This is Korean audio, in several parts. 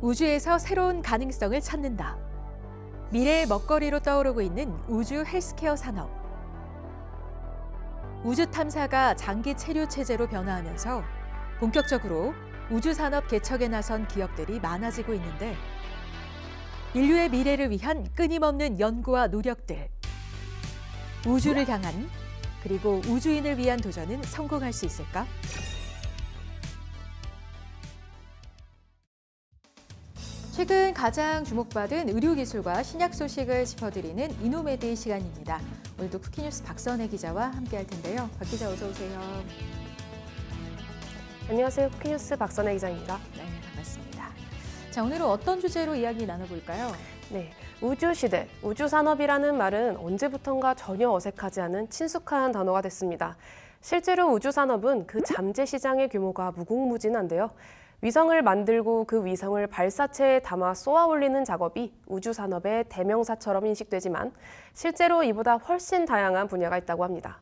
우주에서 새로운 가능성을 찾는다. 미래의 먹거리로 떠오르고 있는 우주 헬스케어 산업. 우주 탐사가 장기 체류 체제로 변화하면서 본격적으로 우주 산업 개척에 나선 기업들이 많아지고 있는데, 인류의 미래를 위한 끊임없는 연구와 노력들. 우주를 향한, 그리고 우주인을 위한 도전은 성공할 수 있을까? 최근 가장 주목받은 의료기술과 신약 소식을 짚어드리는 이노메디 시간입니다. 오늘도 쿠키뉴스 박선혜 기자와 함께할 텐데요. 박 기자 어서 오세요. 안녕하세요. 쿠키뉴스 박선혜 기자입니다. 네, 반갑습니다. 자, 오늘은 어떤 주제로 이야기 나눠볼까요? 네, 우주시대, 우주산업이라는 말은 언제부턴가 전혀 어색하지 않은 친숙한 단어가 됐습니다. 실제로 우주산업은 그 잠재 시장의 규모가 무궁무진한데요. 위성을 만들고 그 위성을 발사체에 담아 쏘아 올리는 작업이 우주산업의 대명사처럼 인식되지만 실제로 이보다 훨씬 다양한 분야가 있다고 합니다.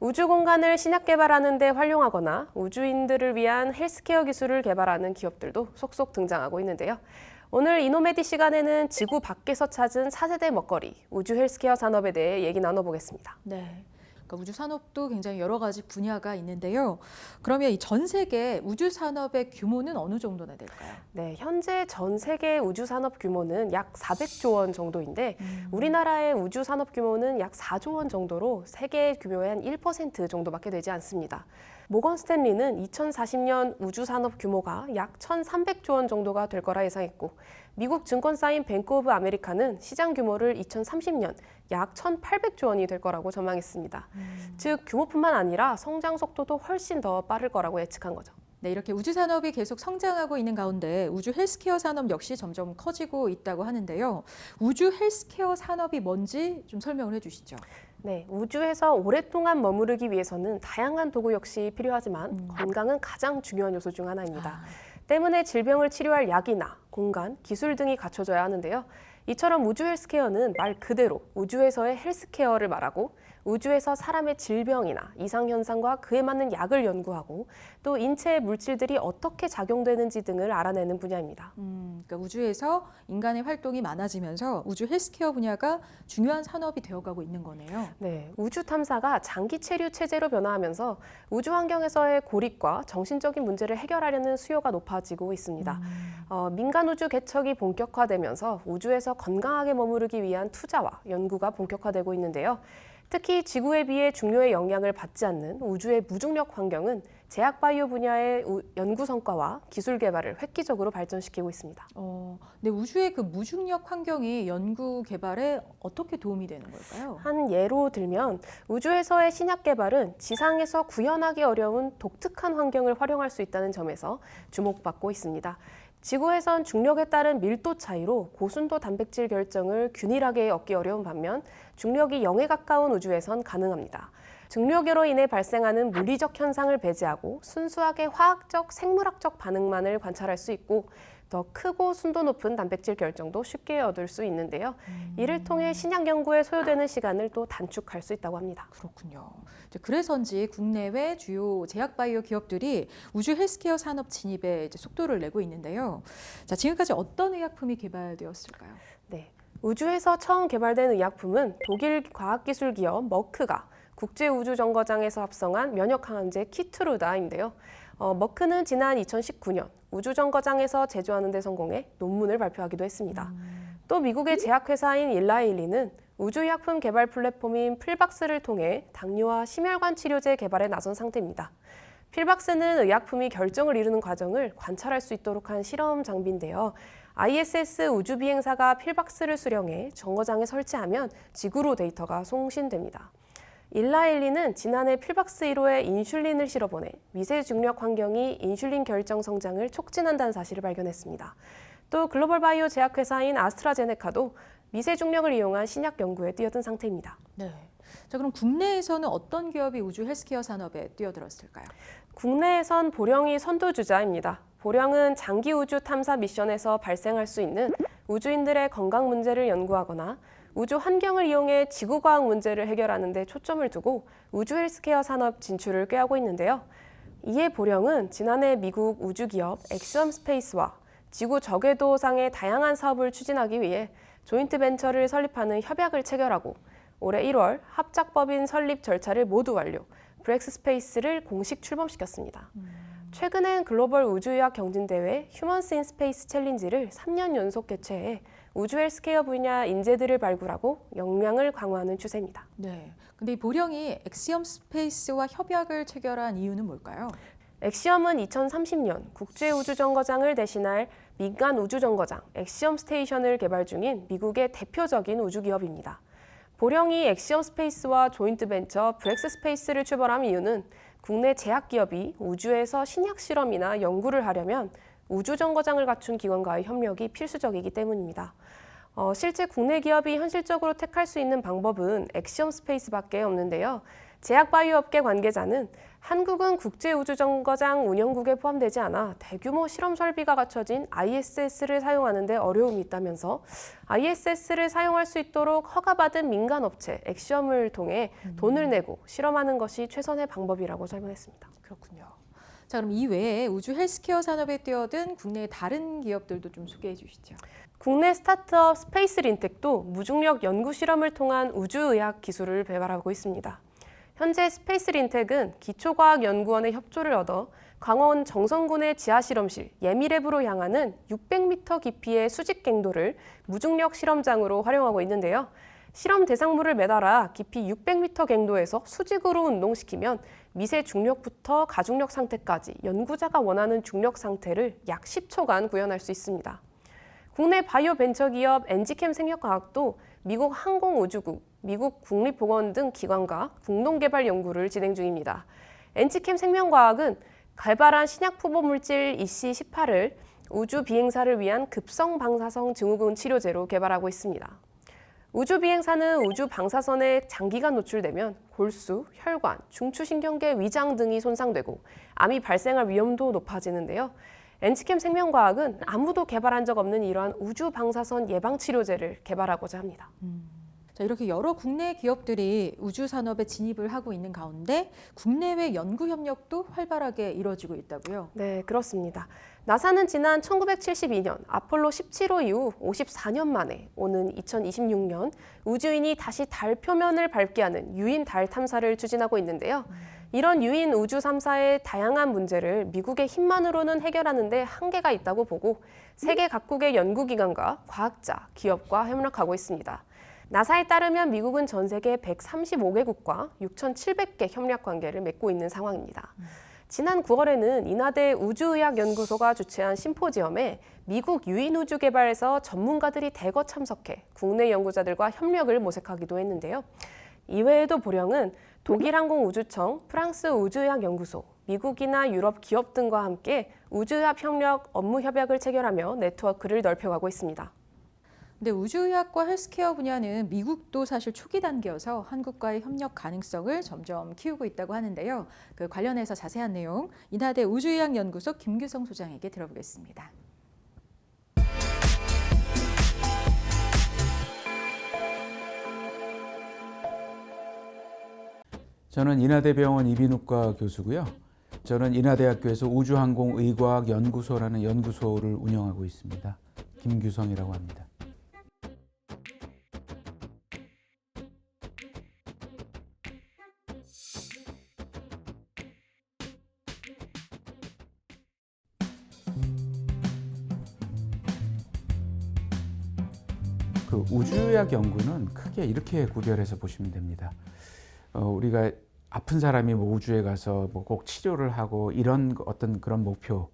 우주 공간을 신약 개발하는 데 활용하거나 우주인들을 위한 헬스케어 기술을 개발하는 기업들도 속속 등장하고 있는데요. 오늘 이노메디 시간에는 지구 밖에서 찾은 4세대 먹거리, 우주 헬스케어 산업에 대해 얘기 나눠보겠습니다. 네. 우주 산업도 굉장히 여러 가지 분야가 있는데요. 그러면 이 전 세계 우주 산업의 규모는 어느 정도나 될까요? 네, 현재 전 세계 우주 산업 규모는 약 400조 원 정도인데 우리나라의 우주 산업 규모는 약 4조 원 정도로 세계 규모의 한 1% 정도밖에 되지 않습니다. 모건 스탠리는 2040년 우주 산업 규모가 약 1,300조 원 정도가 될 거라 예상했고, 미국 증권사인 뱅크 오브 아메리카는 시장 규모를 2030년 약 1,800조 원이 될 거라고 전망했습니다. 즉 규모뿐만 아니라 성장 속도도 훨씬 더 빠를 거라고 예측한 거죠. 네, 이렇게 우주 산업이 계속 성장하고 있는 가운데 우주 헬스케어 산업 역시 점점 커지고 있다고 하는데요. 우주 헬스케어 산업이 뭔지 좀 설명을 해주시죠. 네, 우주에서 오랫동안 머무르기 위해서는 다양한 도구 역시 필요하지만 건강은 가장 중요한 요소 중 하나입니다. 때문에 질병을 치료할 약이나 공간, 기술 등이 갖춰져야 하는데요. 이처럼 우주 헬스케어는 말 그대로 우주에서의 헬스케어를 말하고 우주에서 사람의 질병이나 이상현상과 그에 맞는 약을 연구하고 또 인체의 물질들이 어떻게 작용되는지 등을 알아내는 분야입니다. 그러니까 우주에서 인간의 활동이 많아지면서 우주 헬스케어 분야가 중요한 산업이 되어가고 있는 거네요. 네, 우주 탐사가 장기 체류 체제로 변화하면서 우주 환경에서의 고립과 정신적인 문제를 해결하려는 수요가 높아지고 있습니다. 민간 우주 개척이 본격화되면서 우주에서 건강하게 머무르기 위한 투자와 연구가 본격화되고 있는데요. 특히 지구에 비해 중력의 영향을 받지 않는 우주의 무중력 환경은 제약 바이오 분야의 연구 성과와 기술 개발을 획기적으로 발전시키고 있습니다. 근데 우주의 그 무중력 환경이 연구 개발에 어떻게 도움이 되는 걸까요? 한 예로 들면 우주에서의 신약 개발은 지상에서 구현하기 어려운 독특한 환경을 활용할 수 있다는 점에서 주목받고 있습니다. 지구에선 중력에 따른 밀도 차이로 고순도 단백질 결정을 균일하게 얻기 어려운 반면 중력이 0에 가까운 우주에선 가능합니다. 중력으로 인해 발생하는 물리적 현상을 배제하고 순수하게 화학적, 생물학적 반응만을 관찰할 수 있고 더 크고 순도 높은 단백질 결정도 쉽게 얻을 수 있는데요. 이를 통해 신약 연구에 소요되는 시간을 또 단축할 수 있다고 합니다. 그렇군요. 그래서인지 국내외 주요 제약 바이오 기업들이 우주 헬스케어 산업 진입에 속도를 내고 있는데요. 자, 지금까지 어떤 의약품이 개발되었을까요? 네, 우주에서 처음 개발된 의약품은 독일 과학기술 기업 머크가 국제우주정거장에서 합성한 면역항암제 키트루다인데요. 머크는 지난 2019년 우주정거장에서 제조하는 데 성공해 논문을 발표하기도 했습니다. 또 미국의 제약회사인 일라일리는 우주의약품 개발 플랫폼인 필박스를 통해 당뇨와 심혈관 치료제 개발에 나선 상태입니다. 필박스는 의약품이 결정을 이루는 과정을 관찰할 수 있도록 한 실험 장비인데요. ISS 우주비행사가 필박스를 수령해 정거장에 설치하면 지구로 데이터가 송신됩니다. 일라엘리는 지난해 필박스 1호에 인슐린을 실어보내 미세 중력 환경이 인슐린 결정 성장을 촉진한다는 사실을 발견했습니다. 또 글로벌 바이오 제약회사인 아스트라제네카도 미세 중력을 이용한 신약 연구에 뛰어든 상태입니다. 네. 자, 그럼 국내에서는 어떤 기업이 우주 헬스케어 산업에 뛰어들었을까요? 국내에선 보령이 선두주자입니다. 보령은 장기 우주 탐사 미션에서 발생할 수 있는 우주인들의 건강 문제를 연구하거나 우주 환경을 이용해 지구과학 문제를 해결하는 데 초점을 두고 우주 헬스케어 산업 진출을 꾀하고 있는데요. 이에 보령은 지난해 미국 우주기업 엑시엄 스페이스와 지구 저궤도상의 다양한 사업을 추진하기 위해 조인트 벤처를 설립하는 협약을 체결하고 올해 1월 합작법인 설립 절차를 모두 완료, 브렉스 스페이스를 공식 출범시켰습니다. 최근엔 글로벌 우주의학 경진대회 휴먼스 인 스페이스 챌린지를 3년 연속 개최해 우주 헬스케어 분야 인재들을 발굴하고 역량을 강화하는 추세입니다. 네. 근데 이 보령이 엑시엄 스페이스와 협약을 체결한 이유는 뭘까요? 엑시엄은 2030년 국제우주정거장을 대신할 민간 우주정거장 엑시엄 스테이션을 개발 중인 미국의 대표적인 우주기업입니다. 보령이 엑시엄 스페이스와 조인트 벤처 브렉스 스페이스를 출범한 이유는 국내 제약기업이 우주에서 신약 실험이나 연구를 하려면 우주정거장을 갖춘 기관과의 협력이 필수적이기 때문입니다. 실제 국내 기업이 현실적으로 택할 수 있는 방법은 엑시엄 스페이스밖에 없는데요. 제약바이오업계 관계자는 한국은 국제우주정거장 운영국에 포함되지 않아 대규모 실험 설비가 갖춰진 ISS를 사용하는 데 어려움이 있다면서 ISS를 사용할 수 있도록 허가받은 민간업체 엑시엄을 통해 돈을 내고 실험하는 것이 최선의 방법이라고 설명했습니다. 그렇군요. 자, 그럼 이 외에 우주 헬스케어 산업에 뛰어든 국내의 다른 기업들도 좀 소개해 주시죠. 국내 스타트업 스페이스린텍도 무중력 연구 실험을 통한 우주의학 기술을 개발하고 있습니다. 현재 스페이스린텍은 기초과학연구원의 협조를 얻어 강원 정선군의 지하실험실 예미랩으로 향하는 600m 깊이의 수직 갱도를 무중력 실험장으로 활용하고 있는데요. 실험 대상물을 매달아 깊이 600m 갱도에서 수직으로 운동시키면 미세 중력부터 가중력 상태까지 연구자가 원하는 중력 상태를 약 10초간 구현할 수 있습니다. 국내 바이오 벤처기업 엔지캠 생명과학도 미국 항공우주국, 미국 국립보건 등 기관과 공동개발 연구를 진행 중입니다. 엔지캠 생명과학은 개발한 신약 표본물질 EC18을 우주 비행사를 위한 급성 방사성 증후군 치료제로 개발하고 있습니다. 우주 비행사는 우주 방사선에 장기간 노출되면 골수, 혈관, 중추신경계 위장 등이 손상되고 암이 발생할 위험도 높아지는데요. 엔지캠 생명과학은 아무도 개발한 적 없는 이러한 우주 방사선 예방 치료제를 개발하고자 합니다. 자, 이렇게 여러 국내 기업들이 우주 산업에 진입을 하고 있는 가운데 국내외 연구 협력도 활발하게 이루어지고 있다고요? 네, 그렇습니다. 나사는 지난 1972년 아폴로 17호 이후 54년 만에 오는 2026년 우주인이 다시 달 표면을 밟게 하는 유인 달 탐사를 추진하고 있는데요. 이런 유인 우주 3사의 다양한 문제를 미국의 힘만으로는 해결하는 데 한계가 있다고 보고 세계 각국의 연구기관과 과학자, 기업과 협력하고 있습니다. 나사에 따르면 미국은 전 세계 135개국과 6,700개 협력 관계를 맺고 있는 상황입니다. 지난 9월에는 인하대 우주의학연구소가 주최한 심포지엄에 미국 유인우주개발에서 전문가들이 대거 참석해 국내 연구자들과 협력을 모색하기도 했는데요. 이외에도 보령은 독일항공우주청, 프랑스 우주의학연구소, 미국이나 유럽 기업 등과 함께 우주의학 협력 업무 협약을 체결하며 네트워크를 넓혀가고 있습니다. 근데 우주의학과 헬스케어 분야는 미국도 사실 초기 단계여서 한국과의 협력 가능성을 점점 키우고 있다고 하는데요. 그 관련해서 자세한 내용 인하대 우주의학연구소 김규성 소장에게 들어보겠습니다. 저는 인하대병원 이비인후과 교수고요. 저는 인하대학교에서 우주항공의과학연구소라는 연구소를 운영하고 있습니다. 김규성이라고 합니다. 그 우주의학 연구는 크게 이렇게 구별해서 보시면 됩니다. 우리가 아픈 사람이 뭐 우주에 가서 뭐 꼭 치료를 하고 이런 어떤 그런 목표,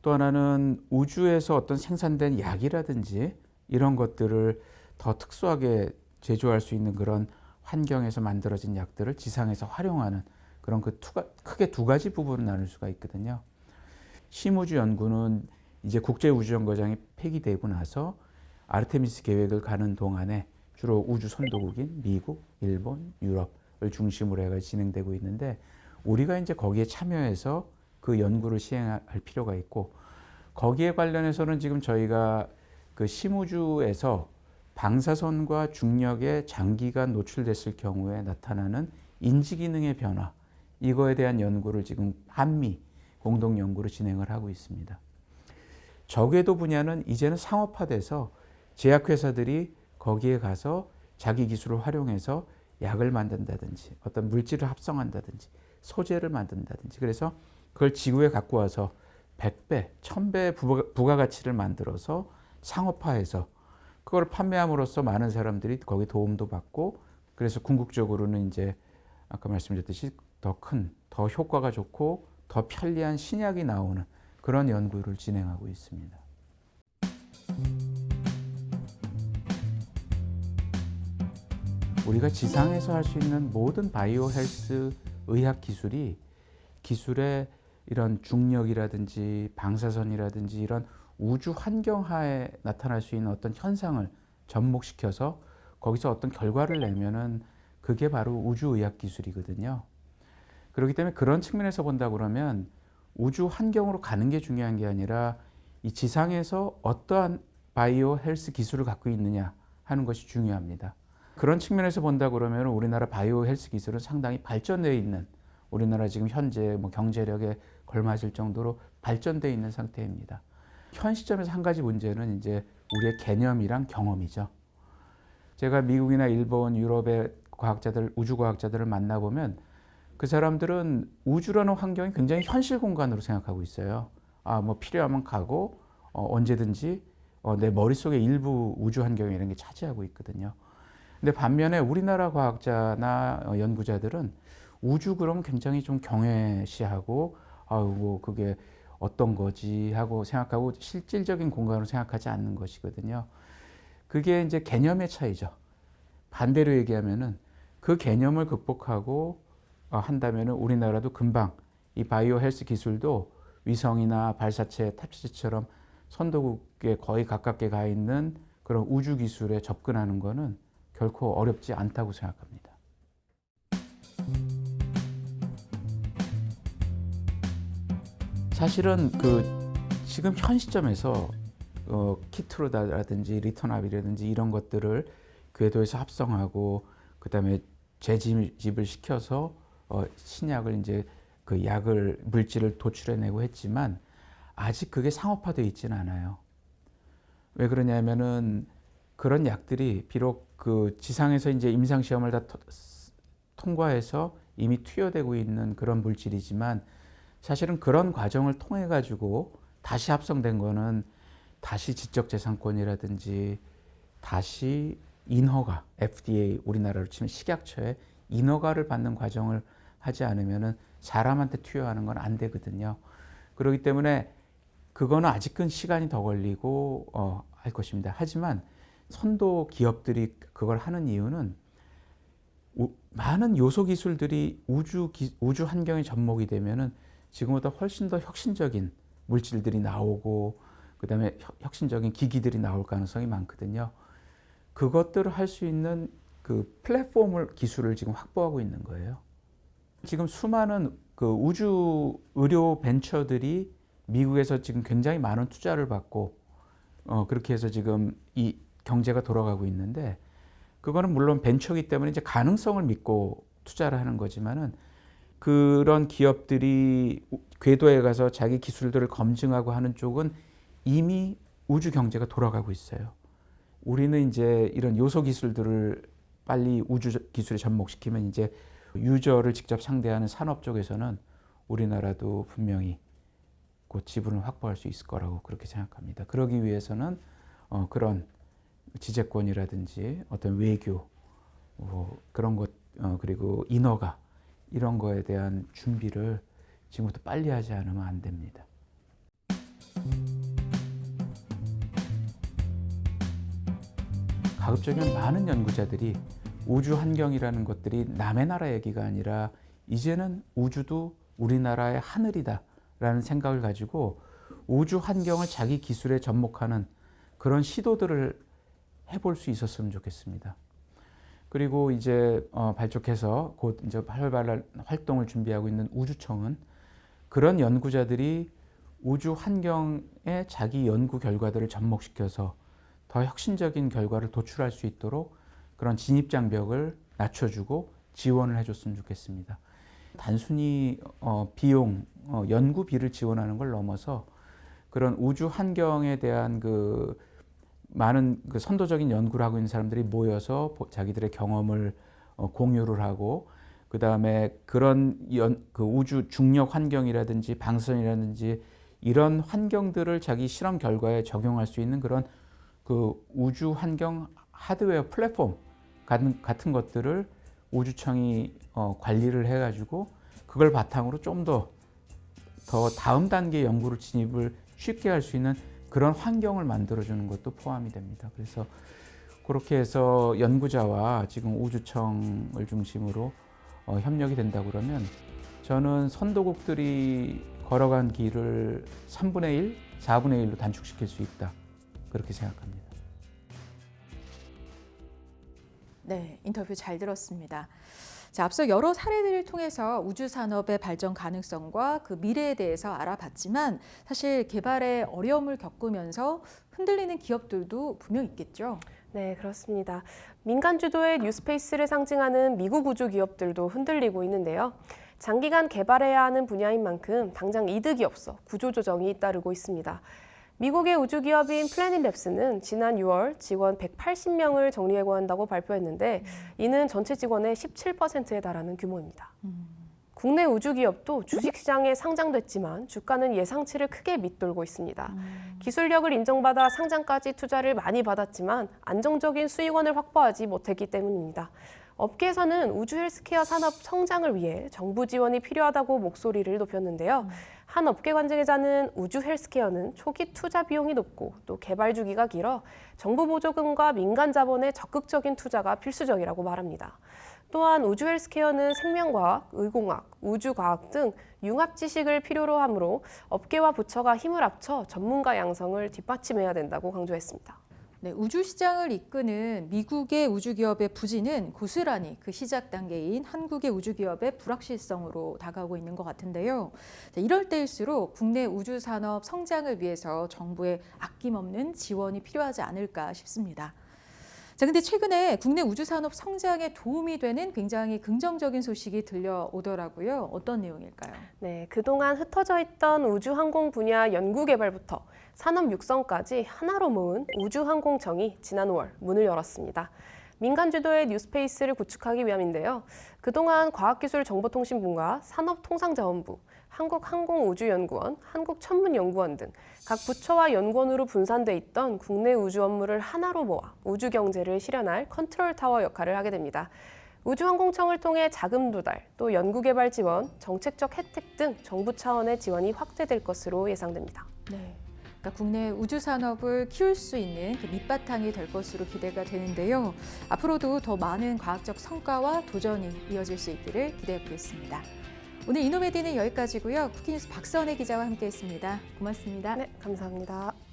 또 하나는 우주에서 어떤 생산된 약이라든지 이런 것들을 더 특수하게 제조할 수 있는 그런 환경에서 만들어진 약들을 지상에서 활용하는 그런 크게 두 가지 부분을 나눌 수가 있거든요. 심우주 연구는 이제 국제우주정거장이 폐기되고 나서 아르테미스 계획을 가는 동안에 주로 우주 선도국인 미국, 일본, 유럽을 중심으로 해가 진행되고 있는데 우리가 이제 거기에 참여해서 그 연구를 시행할 필요가 있고 거기에 관련해서는 지금 저희가 그 심우주에서 방사선과 중력에 장기간 노출됐을 경우에 나타나는 인지기능의 변화 이거에 대한 연구를 지금 한미 공동 연구를 진행을 하고 있습니다. 저궤도 분야는 이제는 상업화돼서 제약회사들이 거기에 가서 자기 기술을 활용해서 약을 만든다든지 어떤 물질을 합성한다든지 소재를 만든다든지 그래서 그걸 지구에 갖고 와서 100배, 1000배 부가가치를 만들어서 상업화해서 그걸 판매함으로써 많은 사람들이 거기 도움도 받고 그래서 궁극적으로는 이제 아까 말씀드렸듯이 더 큰, 더 효과가 좋고 더 편리한 신약이 나오는 그런 연구를 진행하고 있습니다. 우리가 지상에서 할 수 있는 모든 바이오 헬스 의학 기술이 기술의 이런 중력이라든지 방사선이라든지 이런 우주 환경 하에 나타날 수 있는 어떤 현상을 접목시켜서 거기서 어떤 결과를 내면은 그게 바로 우주의학 기술이거든요. 그렇기 때문에 그런 측면에서 본다 그러면 우주 환경으로 가는 게 중요한 게 아니라 이 지상에서 어떠한 바이오 헬스 기술을 갖고 있느냐 하는 것이 중요합니다. 그런 측면에서 본다 그러면 우리나라 바이오 헬스 기술은 상당히 발전되어 있는 우리나라 지금 현재 뭐 경제력에 걸맞을 정도로 발전되어 있는 상태입니다. 현 시점에서 한 가지 문제는 이제 우리의 개념이랑 경험이죠. 제가 미국이나 일본, 유럽의 과학자들, 우주과학자들을 만나보면 그 사람들은 우주라는 환경이 굉장히 현실 공간으로 생각하고 있어요. 뭐 필요하면 가고 언제든지 내 머릿속에 일부 우주 환경이 이런 게 차지하고 있거든요. 근데 반면에 우리나라 과학자나 연구자들은 우주 그러면 굉장히 좀 경외시하고 뭐 그게 어떤 거지 하고 생각하고 실질적인 공간으로 생각하지 않는 것이거든요. 그게 이제 개념의 차이죠. 반대로 얘기하면은 그 개념을 극복하고 한다면은 우리나라도 금방 이 바이오 헬스 기술도 위성이나 발사체, 탑재체처럼 선도국에 거의 가깝게 가 있는 그런 우주 기술에 접근하는 거는 결코 어렵지 않다고 생각합니다. 사실은 지금 현 시점에서 키트루다라든지 리턴압이라든지 이런 것들을 궤도에서 합성하고 그다음에 재집을 시켜서 신약을 이제 그 약을 물질을 도출해내고 했지만 아직 그게 상업화되어 있지는 않아요. 왜 그러냐면은 그런 약들이 비록 그 지상에서 이제 임상 시험을 다 통과해서 이미 투여되고 있는 그런 물질이지만 사실은 그런 과정을 통해 가지고 다시 합성된 거는 다시 지적재산권이라든지 다시 인허가, FDA 우리나라로 치면 식약처에 인허가를 받는 과정을 하지 않으면은 사람한테 투여하는 건 안 되거든요. 그렇기 때문에 그거는 아직은 시간이 더 걸리고 할 것입니다. 하지만 선도 기업들이 그걸 하는 이유는 많은 요소 기술들이 우주 환경에 접목이 되면은 지금보다 훨씬 더 혁신적인 물질들이 나오고 그다음에 혁신적인 기기들이 나올 가능성이 많거든요. 그것들을 할 수 있는 그 플랫폼을 기술을 지금 확보하고 있는 거예요. 지금 수많은 그 우주 의료 벤처들이 미국에서 지금 굉장히 많은 투자를 받고 그렇게 해서 지금 이 경제가 돌아가고 있는데 그거는 물론 벤처이기 때문에 이제 가능성을 믿고 투자를 하는 거지만은 그런 기업들이 궤도에 가서 자기 기술들을 검증하고 하는 쪽은 이미 우주 경제가 돌아가고 있어요. 우리는 이제 이런 요소 기술들을 빨리 우주 기술에 접목시키면 이제 유저를 직접 상대하는 산업 쪽에서는 우리나라도 분명히 그 지분을 확보할 수 있을 거라고 그렇게 생각합니다. 그러기 위해서는 그런 지재권이라든지 어떤 외교 그런 것 그리고 인허가 이런 거에 대한 준비를 지금부터 빨리 하지 않으면 안 됩니다. 가급적이면 많은 연구자들이 우주 환경이라는 것들이 남의 나라 얘기가 아니라 이제는 우주도 우리나라의 하늘이다라는 생각을 가지고 우주 환경을 자기 기술에 접목하는 그런 시도들을 해볼 수 있었으면 좋겠습니다. 그리고 이제 발족해서 곧 이제 활발한 활동을 준비하고 있는 우주청은 그런 연구자들이 우주 환경에 자기 연구 결과들을 접목시켜서 더 혁신적인 결과를 도출할 수 있도록 그런 진입장벽을 낮춰주고 지원을 해줬으면 좋겠습니다. 단순히 비용, 연구비를 지원하는 걸 넘어서 그런 우주 환경에 대한 그 많은 그 선도적인 연구를 하고 있는 사람들이 모여서 자기들의 경험을 공유를 하고, 그 다음에 그런 그 우주 중력 환경이라든지 방사선이라든지 이런 환경들을 자기 실험 결과에 적용할 수 있는 그런 그 우주 환경 하드웨어 플랫폼 같은 것들을 우주청이 관리를 해가지고 그걸 바탕으로 좀 더 다음 단계 연구를 진입을 쉽게 할 수 있는 그런 환경을 만들어주는 것도 포함이 됩니다. 그래서 그렇게 해서 연구자와 지금 우주청을 중심으로 협력이 된다고 그러면 저는 선도국들이 걸어간 길을 3분의 1, 4분의 1로 단축시킬 수 있다. 그렇게 생각합니다. 네, 인터뷰 잘 들었습니다. 자, 앞서 여러 사례들을 통해서 우주 산업의 발전 가능성과 그 미래에 대해서 알아봤지만 사실 개발에 어려움을 겪으면서 흔들리는 기업들도 분명 있겠죠. 네, 그렇습니다. 민간 주도의 뉴스페이스를 상징하는 미국 우주 기업들도 흔들리고 있는데요. 장기간 개발해야 하는 분야인 만큼 당장 이득이 없어 구조조정이 잇따르고 있습니다. 미국의 우주기업인 플래닛랩스는 지난 6월 직원 180명을 정리해고한다고 발표했는데 이는 전체 직원의 17%에 달하는 규모입니다. 국내 우주기업도 주식시장에 상장됐지만 주가는 예상치를 크게 밑돌고 있습니다. 기술력을 인정받아 상장까지 투자를 많이 받았지만 안정적인 수익원을 확보하지 못했기 때문입니다. 업계에서는 우주 헬스케어 산업 성장을 위해 정부 지원이 필요하다고 목소리를 높였는데요. 한 업계 관계자는 우주 헬스케어는 초기 투자 비용이 높고 또 개발 주기가 길어 정부 보조금과 민간 자본의 적극적인 투자가 필수적이라고 말합니다. 또한 우주 헬스케어는 생명과학, 의공학, 우주과학 등 융합 지식을 필요로 하므로 업계와 부처가 힘을 합쳐 전문가 양성을 뒷받침해야 된다고 강조했습니다. 네, 우주 시장을 이끄는 미국의 우주 기업의 부진은 고스란히 그 시작 단계인 한국의 우주 기업의 불확실성으로 다가오고 있는 것 같은데요. 자, 이럴 때일수록 국내 우주 산업 성장을 위해서 정부의 아낌없는 지원이 필요하지 않을까 싶습니다. 자, 근데 최근에 국내 우주 산업 성장에 도움이 되는 굉장히 긍정적인 소식이 들려오더라고요. 어떤 내용일까요? 네, 그동안 흩어져 있던 우주항공 분야 연구개발부터 산업 육성까지 하나로 모은 우주항공청이 지난 5월 문을 열었습니다. 민간 주도의 뉴스페이스를 구축하기 위함인데요. 그동안 과학기술정보통신부가 산업통상자원부, 한국항공우주연구원, 한국천문연구원 등 각 부처와 연구원으로 분산돼 있던 국내 우주 업무를 하나로 모아 우주 경제를 실현할 컨트롤타워 역할을 하게 됩니다. 우주항공청을 통해 자금 조달, 또 연구개발 지원, 정책적 혜택 등 정부 차원의 지원이 확대될 것으로 예상됩니다. 네. 그러니까 국내 우주 산업을 키울 수 있는 그 밑바탕이 될 것으로 기대가 되는데요. 앞으로도 더 많은 과학적 성과와 도전이 이어질 수 있기를 기대해 보겠습니다. 오늘 이노메디는 여기까지고요. 쿠키뉴스 박선혜 기자와 함께했습니다. 고맙습니다. 네, 감사합니다.